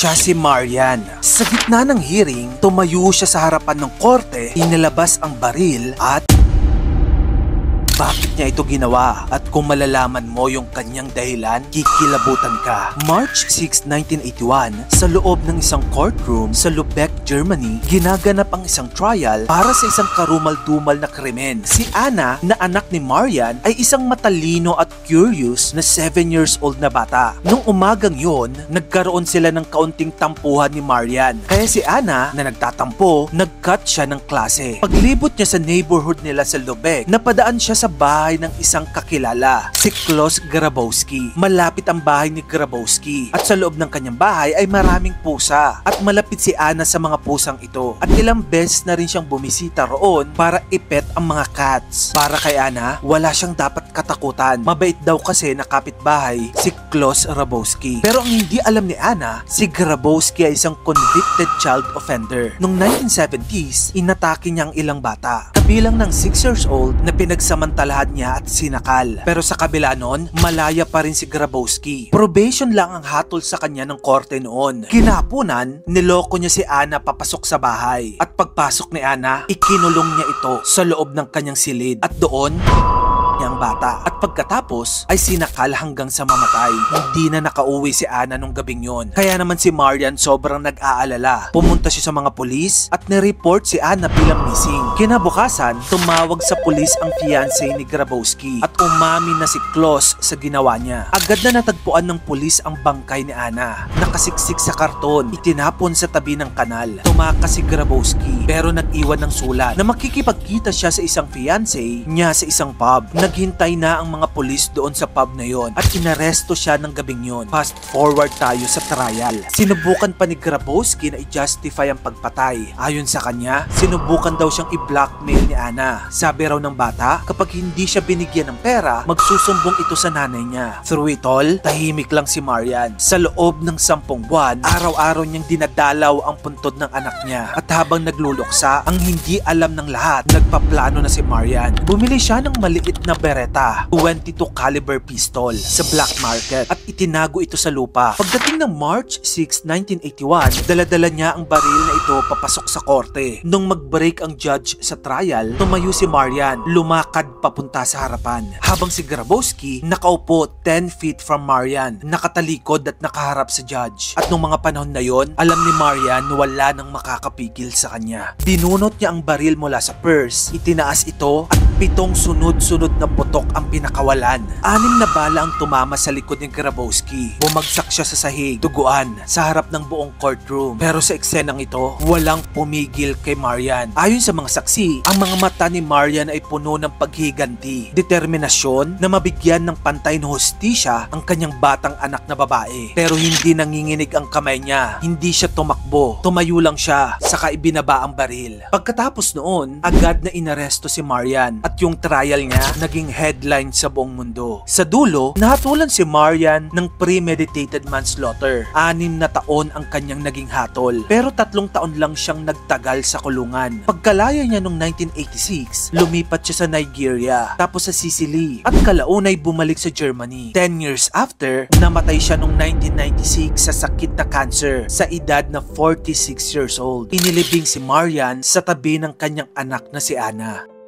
Siya si Marian. Sa gitna ng hearing, tumayo siya sa harapan ng korte, inilabas ang baril at bakit niya ito ginawa? At kung malalaman mo yung kanyang dahilan, kikilabutan ka. March 6, 1981, sa loob ng isang courtroom sa Lübeck, Germany, ginaganap ang isang trial para sa isang karumal-dumal na krimen. Si Anna, na anak ni Marian, ay isang matalino at curious na 7 years old na bata. Nung umagang yon, nagkaroon sila ng kaunting tampuhan ni Marian. Kaya si Anna, na nagtatampo, nag-cut siya ng klase. Paglibot niya sa neighborhood nila sa Lübeck, napadaan siya sa bahay ng isang kakilala, si Klaus Grabowski. Malapit ang bahay ni Grabowski at sa loob ng kanyang bahay ay maraming pusa at malapit si Anna sa mga pusang ito at ilang beses na rin siyang bumisita roon para ipet ang mga cats. Para kay Anna, wala siyang dapat katakutan. Mabait daw kasi na kapitbahay si Klaus Grabowski. Pero ang hindi alam ni Anna, si Grabowski ay isang convicted child offender. Noong 1970s, inatake niya ang ilang bata. Kabilang ng 6 years old na pinagsamantalahan niya at sinakal. Pero sa kabila nun, malaya pa rin si Grabowski. Probation lang ang hatol sa kanya ng korte noon. Kinahaponan, niloko niya si Anna papasok sa bahay. At pagpasok ni Anna, ikinulong niya ito sa loob ng kanyang silid. At doon, ang bata. At pagkatapos ay sinakal hanggang sa mamatay. Hindi na nakauwi si Anna nung gabing yon. Kaya naman si Marian sobrang nag-aalala. Pumunta siya sa mga pulis at nireport si Anna bilang missing. Kinabukasan, tumawag sa pulis ang fiancé ni Grabowski at umamin na si Klaus sa ginawa niya. Agad na natagpuan ng pulis ang bangkay ni Anna. Nakasiksik sa karton, itinapon sa tabi ng kanal. Tumakas si Grabowski pero nag-iwan ng sulat na makikipagkita siya sa isang fiancé niya sa isang pub. Naghintay na ang mga pulis doon sa pub na yon at inaresto siya ng gabing yon. Fast forward tayo sa trial. Sinubukan pa ni Grabowski na i-justify ang pagpatay. Ayon sa kanya, sinubukan daw siyang i-blackmail ni Anna. Sabi raw ng bata, kapag hindi siya binigyan ng pera, magsusumbong ito sa nanay niya. Through it all, tahimik lang si Marian. Sa loob ng 10 buwan, araw-araw niyang dinadalaw ang puntod ng anak niya. At habang nagluluksa, ang hindi alam ng lahat, nagpaplano na si Marian. Bumili siya ng maliit na Beretta 22 caliber pistol sa black market at itinago ito sa lupa. Pagdating ng March 6, 1981, daladala niya ang baril na ito papasok sa korte. Nung mag-break ang judge sa trial, tumayo si Marian, lumakad papunta sa harapan. Habang si Grabowski nakaupo 10 feet from Marian, nakatalikod at nakaharap sa judge. At nung mga panahon na yon, alam ni Marian na wala nang makakapigil sa kanya. Dinunot niya ang baril mula sa purse, itinaas ito at 7 sunod-sunod na putok ang pinakawalan. 6 na bala ang tumama sa likod ni Grabowski. Bumagsak siya sa sahig, duguan, sa harap ng buong courtroom. Pero sa eksenang ito, walang pumigil kay Marian. Ayon sa mga saksi, ang mga mata ni Marian ay puno ng paghiganti, determinasyon na mabigyan ng pantay na hustisya ang kanyang batang anak na babae. Pero hindi nanginginig ang kamay niya. Hindi siya tumakbo. Tumayo lang siya, saka ibinaba ang baril. Pagkatapos noon, agad na inaresto si Marian at yung trial niya naging headline sa buong mundo. Sa dulo, nahatulan si Marian ng premeditated manslaughter. 6 na taon ang kanyang naging hatol. Pero 3 taon lang siyang nagtagal sa kulungan. Pagkalaya niya noong 1986, lumipat siya sa Nigeria, tapos sa Sicily, at kalaunay bumalik sa Germany. 10 years after, namatay siya noong 1996 sa sakit na cancer sa edad na 46 years old. Inilibing si Marian sa tabi ng kanyang anak na si Anna.